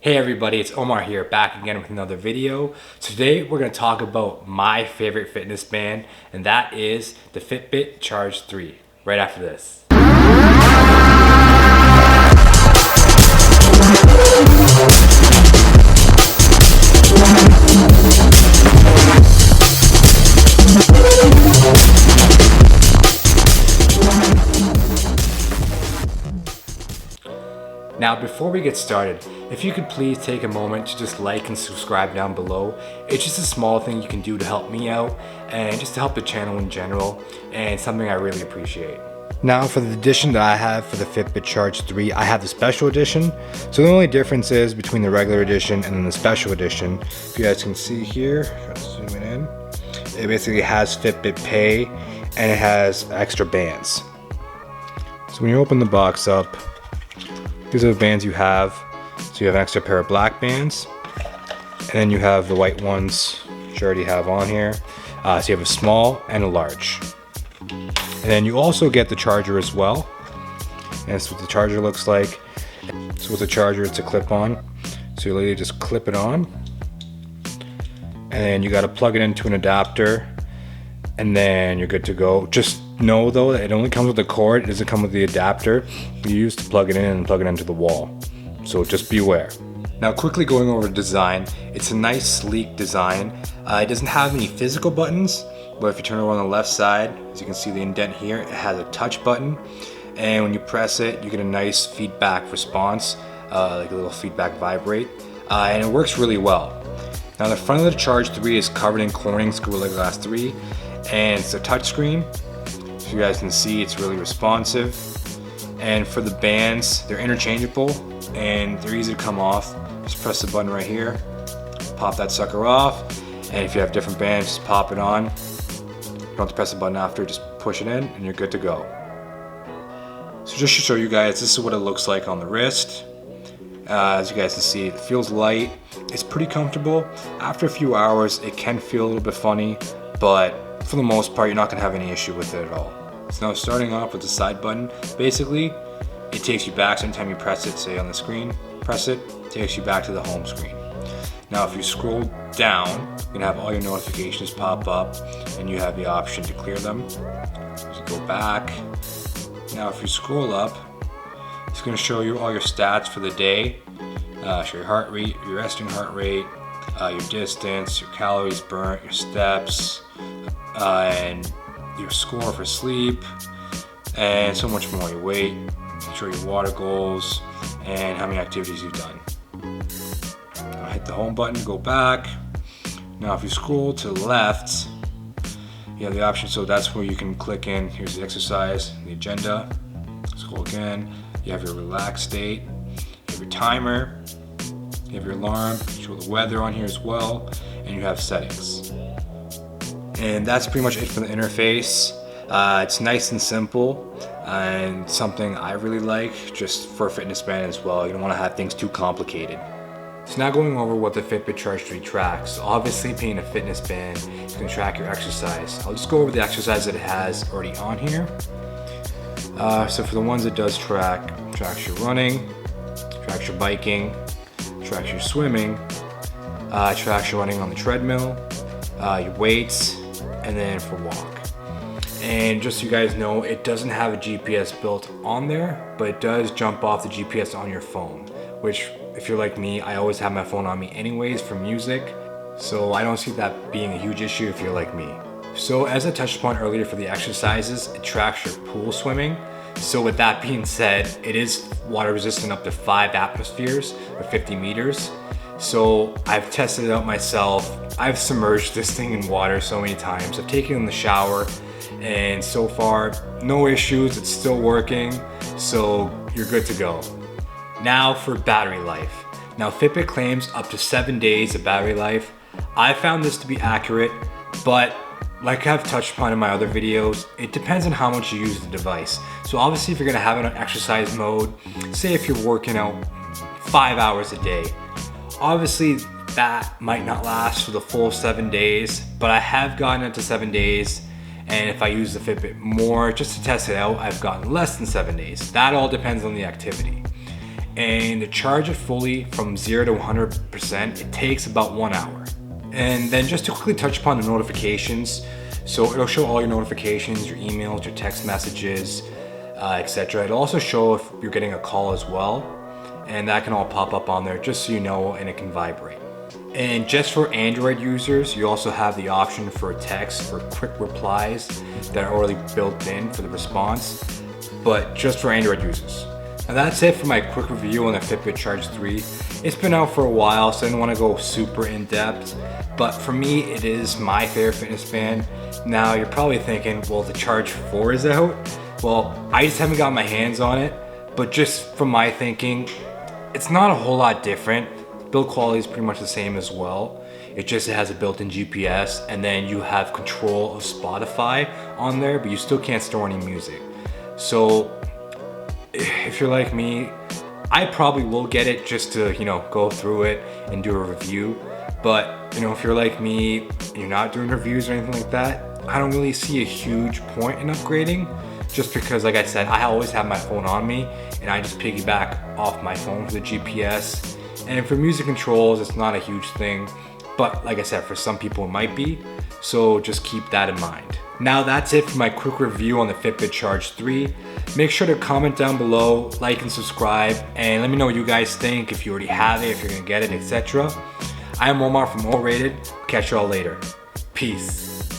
Hey everybody, it's Omar here, back again with another video. Today we're going to talk about my favorite fitness band, and that is the Fitbit Charge 3, right after this. Now before we get started, if you could please take a moment to just like and subscribe down below. It's just a small thing you can do to help me out and just to help the channel in general, and something I really appreciate. Now for the edition that I have for the Fitbit Charge 3, I have the special edition. So the only difference is between the regular edition and then the special edition. If you guys can see here, I'll zoom it in. It basically has Fitbit Pay and it has extra bands. So when you open the box up, these are the bands you have. So you have an extra pair of black bands, and then you have the white ones, which you already have on here. So you have a small and a large. And then you also get the charger as well. And that's what the charger looks like. So with the charger, it's a clip-on. So you literally just clip it on. And then you gotta plug it into an adapter, and then you're good to go. Just know though that it only comes with the cord, it doesn't come with the adapter you use to plug it in and plug it into the wall. So just beware. Now quickly going over the design, it's a nice sleek design. It doesn't have any physical buttons, but if you turn it on the left side, as you can see the indent here, it has a touch button, and when you press it, you get a nice feedback response, like a little feedback vibrate, and it works really well. Now the front of the Charge 3 is covered in Corning's Gorilla Glass 3, and it's a touch screen. So you guys can see it's really responsive. And for the bands, they're interchangeable and they're easy to come off. Just press the button right here, pop that sucker off, and if you have different bands, just pop it on. You don't have to press the button after, just push it in and you're good to go. So just to show you guys, this is what it looks like on the wrist. As you guys can see, it feels light, it's pretty comfortable. After a few hours, it can feel a little bit funny, but for the most part, you're not gonna have any issue with it at all. So now starting off with the side button, basically, it takes you back. So anytime you press it, say on the screen, press it, takes you back to the home screen. Now if you scroll down, you're gonna have all your notifications pop up, and you have the option to clear them. Just go back. Now if you scroll up, it's gonna show you all your stats for the day. Show your heart rate, your resting heart rate, your distance, your calories burnt, your steps, and your score for sleep, and so much more. Your weight, show your water goals, and how many activities you've done. I'll hit the home button to go back. Now if you scroll to the left, you have the option, so that's where you can click in. Here's the exercise, the agenda. Scroll again. You have your relaxed state, you have your timer, you have your alarm, you show the weather on here as well, and you have settings. And that's pretty much it for the interface. It's nice and simple, and something I really like just for a fitness band as well. You don't want to have things too complicated. So now going over what the Fitbit Charge 3 tracks. Obviously being a fitness band, you can track your exercise. I'll just go over the exercise that it has already on here. So for the ones it does tracks your running, tracks your biking, tracks your swimming, tracks your running on the treadmill, your weights, and then for walk. And just so you guys know, it doesn't have a GPS built on there, but it does jump off the GPS on your phone, which if you're like me, I always have my phone on me anyways for music, so I don't see that being a huge issue if you're like me. So as I touched upon earlier for the exercises, it tracks your pool swimming. So with that being said, it is water resistant up to 5 atmospheres or 50 meters. So I've tested it out myself. I've submerged this thing in water so many times. I've taken it in the shower, and so far, no issues, it's still working, so you're good to go. Now for battery life. Now Fitbit claims up to 7 days of battery life. I found this to be accurate, but like I've touched upon in my other videos, it depends on how much you use the device. So obviously if you're gonna have it on exercise mode, say if you're working out 5 hours a day, obviously that might not last for the full 7 days, but I have gotten it to 7 days, and if I use the Fitbit more just to test it out, I've gotten less than 7 days. That all depends on the activity. and to charge it fully from 0 to 100%, it takes about 1 hour. And then just to quickly touch upon the notifications, so it'll show all your notifications, your emails, your text messages, etc. It'll also show if you're getting a call as well, and that can all pop up on there just so you know, and it can vibrate. And just for Android users, you also have the option for text for quick replies that are already built in for the response, but just for Android users. And that's it for my quick review on the Fitbit Charge 3. It's been out for a while, so I didn't want to go super in depth, but for me, it is my favorite fitness band. Now you're probably thinking, well, the Charge 4 is out. Well, I just haven't got my hands on it, but just from my thinking, it's not a whole lot different. Build quality is pretty much the same as well. It just has a built-in GPS, and then you have control of Spotify on there, but you still can't store any music. So if you're like me, I probably will get it just to, go through it and do a review. But, if you're like me and you're not doing reviews or anything like that, I don't really see a huge point in upgrading, just because, like I said, I always have my phone on me and I just piggyback off my phone for the GPS. And for music controls, it's not a huge thing, but like I said, for some people it might be, so just keep that in mind. Now that's it for my quick review on the Fitbit Charge 3. Make sure to comment down below, like and subscribe, and let me know what you guys think, if you already have it, if you're gonna get it, etc. I am Omar from Overrated. Catch you all later. Peace.